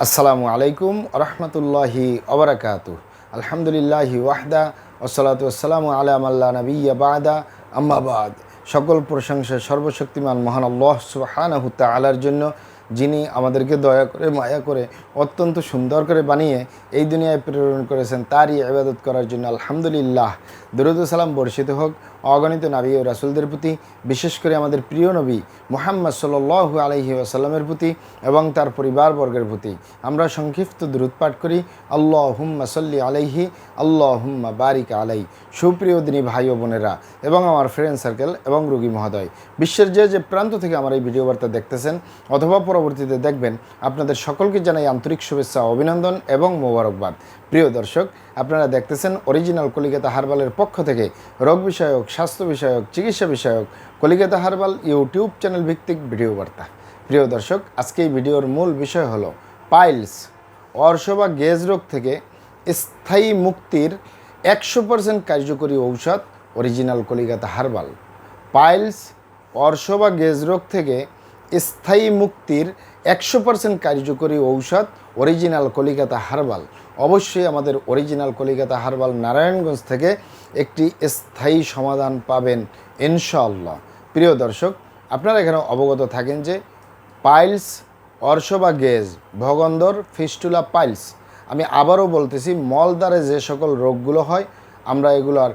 আসসালামু আলাইকুম রহমতুল্লাহি ওবরাকাতুহ। আলহামদুলিল্লাহি ওয়াহদা ওসসালাতু ওয়াসসালামু আলা মাল্লা নাবিয়্যা বা'দা আম্মা বাদ। সকল প্রশংসা সর্বশক্তিমান মহান আল্লাহ সুবহানাহু তাআলার জন্য, যিনি আমাদেরকে দয়া করে মায়া করে অত্যন্ত সুন্দর করে বানিয়ে এই দুনিয়ায় প্রেরণ করেছেন, তারই ইবাদত করার জন্য আলহামদুলিল্লাহ। দরুদ ও সালাম বর্ষিত হোক অগণিত নবী ও রাসূলদের প্রতি, বিশেষ করে আমাদের প্রিয় নবী মুহাম্মদ সাল্লাল্লাহু আলাইহি ওয়াসাল্লামের প্রতি এবং তার পরিবারবর্গের প্রতি। আমরা সংক্ষিপ্ত দরুদ পাঠ করি, আল্লাহুম্মা সাল্লি আলাইহি আল্লাহুম্মা বারিক আলাই। সুপ্রিয় দিনী ভাই ও বোনেরা এবং আমার ফ্রেন্ড সার্কেল এবং রোগী মহোদয়, বিশ্বের যে প্রান্ত থেকে আমার এই ভিডিও বার্তা দেখতেছেন অথবা পরবর্তীতে দেখবেন, আপনাদের সকলকে জানাই আন্তরিক শুভেচ্ছা, অভিনন্দন এবং মোবারকবাদ। প্রিয় দর্শক, আপনারা দেখতেছেন অরিজিনাল কলিকাতা হার্বালের পক্ষ থেকে রোগ বিষয়ক, স্বাস্থ্য বিষয়ক, চিকিৎসা বিষয়ক কলিকাতা হার্বাল ইউটিউব চ্যানেল ভিত্তিক ভিডিও বার্তা। প্রিয় দর্শক, আজকে এই ভিডিওর মূল বিষয় হলো পাইলস, অর্শ বা গেজ রোগ থেকে স্থায়ী মুক্তির 100% কার্যকরী ঔষধ অরিজিনাল কলিকাতা হার্বাল। পাইলস, অর্শ বা গেজ রোগ থেকে স্থায়ী মুক্তির 100% কার্যকরী ঔষধ অরিজিনাল কলিকাতা হার্বাল। অবশ্যই আমাদের অরিজিনাল কলিকাতা হার্বাল নারায়ণগঞ্জ থেকে একটি স্থায়ী সমাধান পাবেন ইনশাআল্লাহ। প্রিয় দর্শক, আপনারা এখানে অবগত থাকেন যে পাইলস, অর্শ বা গেজ, ভগন্দর, ফিস্টুলা, পাইলস, আমি আবারও বলতেছি, মলদ্বারে যে সকল রোগগুলো হয় আমরা এগুলার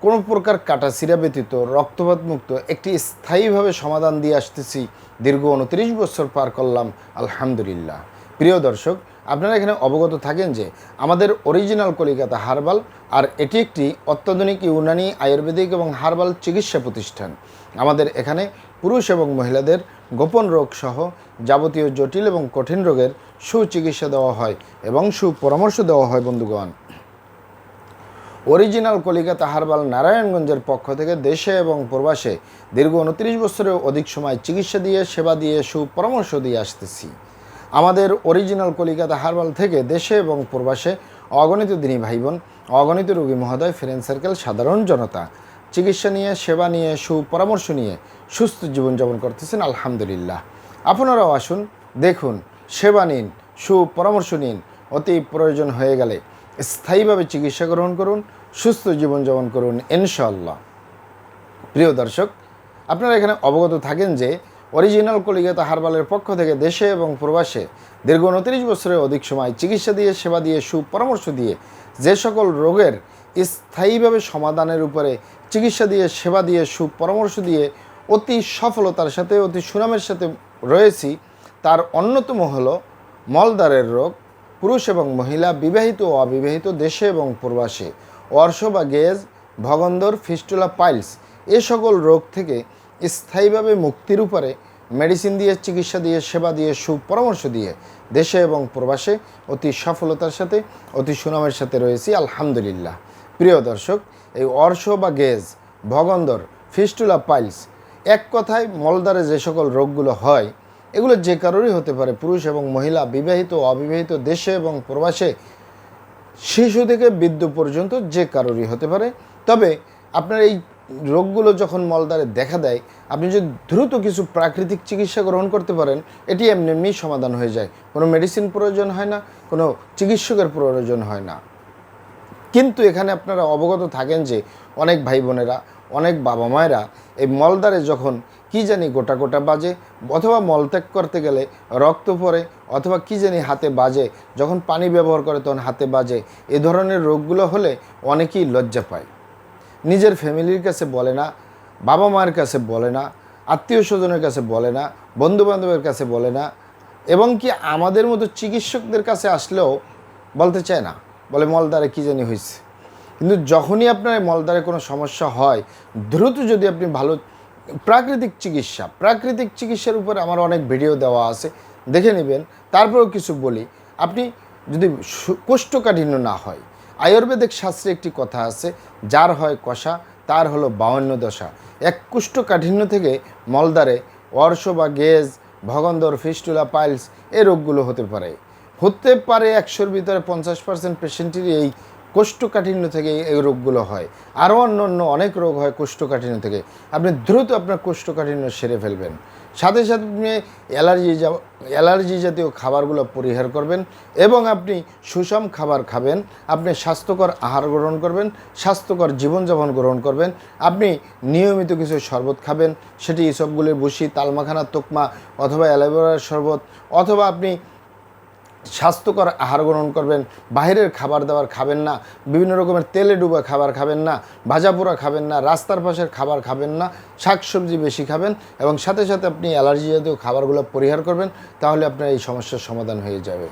কোনো প্রকার কাটাছিঁড়া ব্যতীত রক্তপাত মুক্ত একটি স্থায়ীভাবে সমাধান দিয়ে আসতেছি। দীর্ঘ 29 বছর পার করলাম আলহামদুলিল্লাহ। প্রিয় দর্শক, আপনারা এখানে অবগত থাকেন যে আমাদের অরিজিনাল কলিকাতা হার্বাল, আর এটি একটি অত্যাধুনিক ইউনানি, আয়ুর্বেদিক এবং হার্বাল চিকিৎসা প্রতিষ্ঠান। আমাদের এখানে পুরুষ এবং মহিলাদের গোপন রোগ সহ যাবতীয় জটিল এবং কঠিন রোগের সুচিকিৎসা দেওয়া হয় এবং সুপরামর্শ দেওয়া হয়। বন্ধুগণ, অরিজিনাল কলিকাতা হার্বাল নারায়ণগঞ্জের পক্ষ থেকে দেশে এবং প্রবাসে দীর্ঘ 29 বছরের অধিক সময় চিকিৎসা দিয়ে, সেবা দিয়ে, সুপরামর্শ দিয়ে আসতেছি। আমাদের অরিজিনাল কলিকাতা হার্বাল থেকে দেশে এবং প্রবাসে অগণিত দিনী ভাই বোন, অগণিত রোগী মহোদয়, ফ্রেন্ড সার্কেল, সাধারণ জনতা চিকিৎসা নিয়ে, সেবা নিয়ে, সুপরামর্শ নিয়ে সুস্থ জীবনযাপন করতেছেন আলহামদুলিল্লাহ। আপনারাও আসুন, দেখুন, সেবা নিন, সুপরামর্শ নিন। অতি প্রয়োজন হয়ে গেলে স্থায়ীভাবে চিকিৎসা গ্রহণ করুন, সুস্থ জীবনযাপন করুন ইনশাআল্লাহ। প্রিয় দর্শক, আপনারা এখানে অবগত থাকেন যে অরিজিনাল কলিকাতা হার্বালের পক্ষ থেকে দেশে এবং প্রবাসে দীর্ঘ 29 বছরের অধিক সময় চিকিৎসা দিয়ে, সেবা দিয়ে, সুপরামর্শ দিয়ে যে সকল রোগের স্থায়ীভাবে সমাধানের উপরে চিকিৎসা দিয়ে, সেবা দিয়ে, সুপরামর্শ দিয়ে অতি সফলতার সাথে, অতি সুনামের সাথে রয়েছি, তার অন্যতম হলো মলদ্বারের রোগ, পুরুষ এবং মহিলা, বিবাহিত ও অবিবাহিত, দেশে এবং প্রবাসে, অর্শ বা গেজ, ভগন্দর, ফিস্টুলা, পাইলস, এ সকল রোগ থেকে স্থায়ীভাবে মুক্তির উপরে মেডিসিন দিয়ে, চিকিৎসা দিয়ে, সেবা দিয়ে, সুপরামর্শ দিয়ে দেশে এবং প্রবাসে অতি সফলতার সাথে, অতি সুনামের সাথে রয়েছি আলহামদুলিল্লাহ। প্রিয় দর্শক, এই অর্শ বা গেজ, ভগন্দর, ফিস্টুলা, পাইলস, এক কথায় মলদ্বারে যে সকল রোগগুলো হয় এগুলো যে কারোরই হতে পারে, পুরুষ এবং মহিলা, বিবাহিত ও অবিবাহিত, দেশে এবং প্রবাসে, শিশু থেকে বৃদ্ধ পর্যন্ত যে কারোরই হতে পারে। তবে আপনার এই রোগগুলো যখন মলদ্বারে দেখা দেয়, আপনি যদি দ্রুত কিছু প্রাকৃতিক চিকিৎসা গ্রহণ করতে পারেন, এটি এমনি এমনি সমাধান হয়ে যায়। কোনো মেডিসিন প্রয়োজন হয় না, কোনো চিকিৎসকের প্রয়োজন হয় না। কিন্তু এখানে আপনারা অবগত থাকেন যে অনেক ভাই বোনেরা, অনেক বাবা মায়েরা এই মলদ্বারে যখন কি জানি গোটা গোটা বাজে, অথবা মলত্যাগ করতে গেলে রক্ত পড়ে, অথবা কি জানি হাতে বাজে, যখন পানি ব্যবহার করে তখন হাতে বাজে, এ ধরনের রোগগুলো হলে অনেকেই লজ্জা পায়। নিজের ফ্যামিলির কাছে বলে না, বাবা মায়ের কাছে বলে না, আত্মীয় স্বজনের কাছে বলে না, বন্ধুবান্ধবের কাছে বলে না, এবং কি আমাদের মতো চিকিৎসকদের কাছে আসলেও বলতে চায় না, বলে মলদ্বারে কী জানি হয়েছে। কিন্তু যখনই আপনার মলদ্বারে কোনো সমস্যা হয়, দ্রুত যদি আপনি ভালো প্রাকৃতিক চিকিৎসার উপরে আমার অনেক ভিডিও দেওয়া আছে, দেখে নেবেন। তারপরেও কিছু বলি, আপনি যদি কোষ্ঠকাঠিন্য না হয়, আয়ুর্বেদিক শাস্ত্রে একটি কথা আছে, যার হয় কষা তার হলো 52 দশা। এক কোষ্ঠকাঠিন্য থেকে মলদ্বারে অর্শ বা গেজ, ভগন্দর, ফিস্টুলা, পাইলস, এই রোগগুলো হতে পারে 100-র ভিতরে 50% পেশেন্টেরই এই কোষ্ঠকাঠিন্য থেকে এই রোগগুলো হয়। আরও অন্য অনেক রোগ হয় কোষ্ঠকাঠিন্য থেকে। আপনি দ্রুত আপনার কোষ্ঠকাঠিন্য সেরে ফেলবেন। সাথে সাথে আপনি অ্যালার্জি জাতীয় খাবারগুলো পরিহার করবেন এবং আপনি সুষম খাবার খাবেন, আপনি স্বাস্থ্যকর আহার গ্রহণ করবেন, স্বাস্থ্যকর জীবনযাপন গ্রহণ করবেন, আপনি নিয়মিত কিছু শরবত খাবেন, সেটি ইসবগুলির ভুসি, তালমাখানা, তোকমা অথবা অ্যালোভেরার শরবত, অথবা আপনি স্বাস্থ্যকর আহার গ্রহণ করবেন, বাইরের খাবার দাবার খাবেন না, বিভিন্ন রকমের তেলে ডুবা খাবার খাবেন না, ভাজাপোড়া খাবেন না, রাস্তার পাশের খাবার খাবেন না, শাকসবজি বেশি খাবেন এবং সাথে সাথে আপনি অ্যালার্জি জাতীয় খাবারগুলো পরিহার করবেন, তাহলে আপনার এই সমস্যার সমাধান হয়ে যাবে।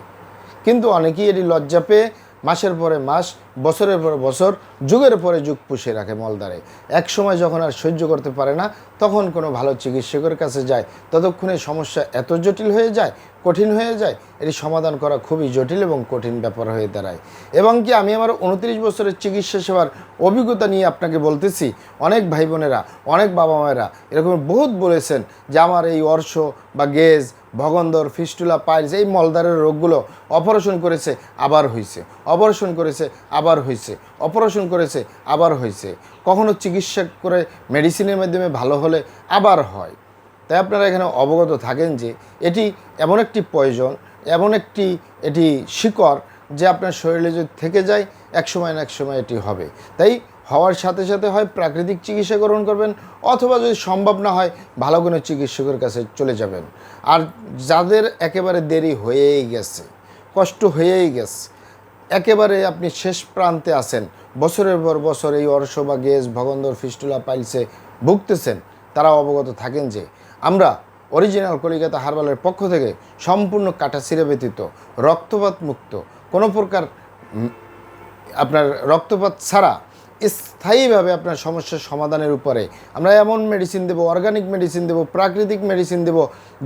কিন্তু অনেকেই এটি লজ্জা পেয়ে মাসের পরে মাস, বছরের পরে বছর, যুগের পরে যুগ পুষে রাখে মলদ্বারে। এক সময় যখন আর সহ্য করতে পারে না, তখন কোনো ভালো চিকিৎসকের কাছে যায়, ততক্ষণে সমস্যা এত জটিল হয়ে যায়, কঠিন হয়ে যায়, এটি সমাধান করা খুবই জটিল এবং কঠিন ব্যাপার হয়ে দাঁড়ায়। এবং কি আমি আমার 29 বছরের চিকিৎসা সেবার অভিজ্ঞতা নিয়ে আপনাকে বলতেছি, অনেক ভাই বোনেরা, অনেক বাবা মায়েরা এরকম বহুত বলেছেন যে আমার এই অর্শ বা গেজ, ভগন্দর, ফিস্টুলা, পাইলস, এই মলদ্বারের রোগগুলো অপারেশন করেছে আবার হয়েছে, অপারেশন করেছে আবার হয়েছে, অপারেশন করেছে আবার হয়েছে, কখনো চিকিৎসা করে মেডিসিনের মাধ্যমে ভালো হলে আবার হয়। তাই আপনারা এখানে অবগত থাকেন যে এটি এমন একটি পয়জন, এমন একটি এটি শিকড় যে আপনার শরীরে যদি থেকে যায় এক সময় না এক সময় এটি হবে। তাই হওয়ার সাথে সাথে হয় প্রাকৃতিক চিকিৎসা গ্রহণ করবেন, অথবা যদি সম্ভব না হয় ভালো কোনো চিকিৎসকের কাছে চলে যাবেন। আর যাদের একেবারে দেরি হয়েই গেছে, কষ্ট হয়েই গেছে, একেবারে আপনি শেষ প্রান্তে আছেন, বছরের পর বছর এই অর্শ বা গেজ, ভগন্দর, ফিস্টুলা, পাইলসে ভুগতেছেন, তারা অবগত থাকেন যে আমরা অরিজিনাল কলিকাতা হার্বালের পক্ষ থেকে সম্পূর্ণ কাটাছিঁড়া ব্যতীত, রক্তপাত মুক্ত, কোনো প্রকার আপনার রক্তপাত ছাড়া স্থায়ীভাবে আপনার সমস্যার সমাধানের উপরে আমরা এমন মেডিসিন দেব, অর্গানিক মেডিসিন দেব, প্রাকৃতিক মেডিসিন দেব,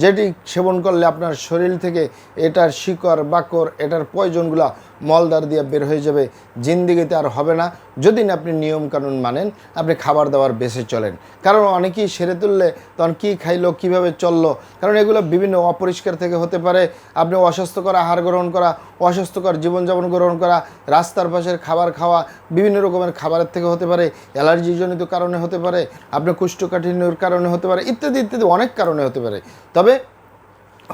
যেটি সেবন করলে আপনার শরীর থেকে এটার শিকড় বাকড়, এটার পয়জনগুলা মলদ্বার দিয়ে বের হয়ে যাবে, জিন্দিগিতে আর হবে না, যদি না আপনি নিয়মকানুন মানেন, আপনি খাবার দাবার বেছে চলেন। কারণ অনেকেই সেরে তুললে তখন কী খাইলো, কীভাবে চললো, কারণ এগুলো বিভিন্ন অপরিষ্কার থেকে হতে পারে, আপনি অস্বাস্থ্যকর আহার গ্রহণ করা, অস্বাস্থ্যকর জীবনযাপন গ্রহণ করা, রাস্তার পাশের খাবার খাওয়া, বিভিন্ন রকমের খাবারের থেকে হতে পারে, অ্যালার্জিজনিত কারণে হতে পারে, আপনার কোষ্ঠকাঠিন্যর কারণে হতে পারে, ইত্যাদি ইত্যাদি অনেক কারণে হতে পারে। তবে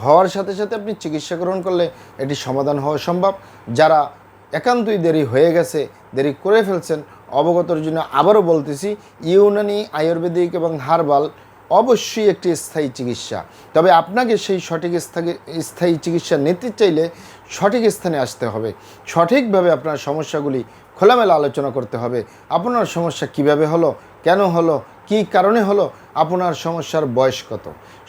হওয়ার সাথে সাথে আপনি চিকিৎসা গ্রহণ করলে এটি সমাধান হওয়া সম্ভব। যারা একান্তই দেরি হয়ে গেছে, দেরি করে ফেলছেন, অবগতর জন্য আবারও বলতেছি, ইউনানি, আয়ুর্বেদিক এবং হার্বাল অবশ্যই একটি স্থায়ী চিকিৎসা। তবে আপনাকে সেই সঠিক স্থায়ী চিকিৎসা নিতে চাইলে সঠিক স্থানে আসতে হবে, সঠিকভাবে আপনার সমস্যাগুলি খোলামেলা আলোচনা করতে হবে। আপনার সমস্যা কিভাবে হলো, কেন হলো, কী কারণে হলো, আপনার সমস্যার বয়স কত,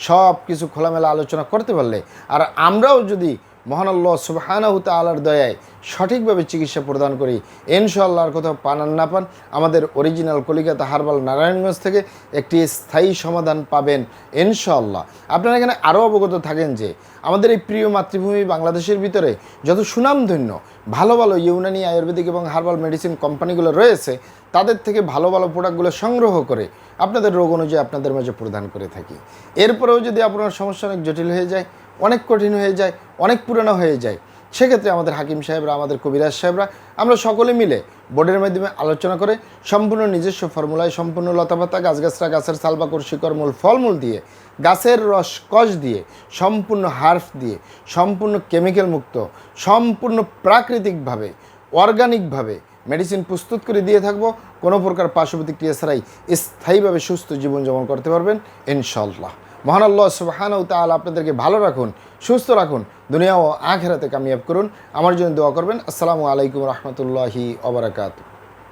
সব কিছু খোলামেলা আলোচনা করতে পারলে, আর আমরাও যদি মহান আল্লাহ সুবহানাহু তাআলার দয়ায় সঠিকভাবে চিকিৎসা প্রদান করি, ইনশাআল্লাহ আর কোথাও পান আর না পান, আমাদের অরিজিনাল কলিকাতা হার্বাল নারায়ণগঞ্জ থেকে একটি স্থায়ী সমাধান পাবেন ইনশাআল্লাহ। আপনারা এখানে আরও অবগত থাকেন যে আমাদের এই প্রিয় মাতৃভূমি বাংলাদেশের ভিতরে যত সুনামধন্য ভালো ভালো ইউনানি, আয়ুর্বেদিক এবং হার্বাল মেডিসিন কোম্পানিগুলো রয়েছে, তাদের থেকে ভালো ভালো প্রোডাক্টগুলো সংগ্রহ করে আপনাদের রোগ অনুযায়ী আপনাদের মাঝে প্রদান করে থাকি। এরপরেও যদি আপনার সমস্যা অনেক জটিল হয়ে যায়, অনেক কঠিন হয়ে যায়, অনেক পুরানো হয়ে যায়, সেক্ষেত্রে আমাদের হাকিম সাহেবরা, আমাদের কবিরাজ সাহেবরা, আমরা সকলে মিলে বোর্ডের মাধ্যমে আলোচনা করে সম্পূর্ণ নিজস্ব ফর্মুলায়, সম্পূর্ণ লতাপাতা, গাছগাছরা, গাছের ছালবাকড়, শিকড়, মূল, ফলমূল দিয়ে, গাছের রস কষ দিয়ে, সম্পূর্ণ হার্ফ দিয়ে, সম্পূর্ণ কেমিক্যাল মুক্ত, সম্পূর্ণ প্রাকৃতিকভাবে, অর্গানিকভাবে মেডিসিন প্রস্তুত করে দিয়ে থাকবো। কোনো প্রকার পার্শ্ব প্রতিক্রিয়া ছাড়াই স্থায়ীভাবে সুস্থ জীবনযাপন করতে পারবেন ইনশাআল্লাহ। মহান আল্লাহ সুবহানাহু তাআলা আপনাদেরকে ভালো রাখুন, সুস্থ রাখুন, দুনিয়া ও আখিরাতে কামিয়াব করুন। আমার জন্য দোয়া করবেন। আসসালামু আলাইকুম রহমতুল্লাহি ওয়া বারাকাতুহু।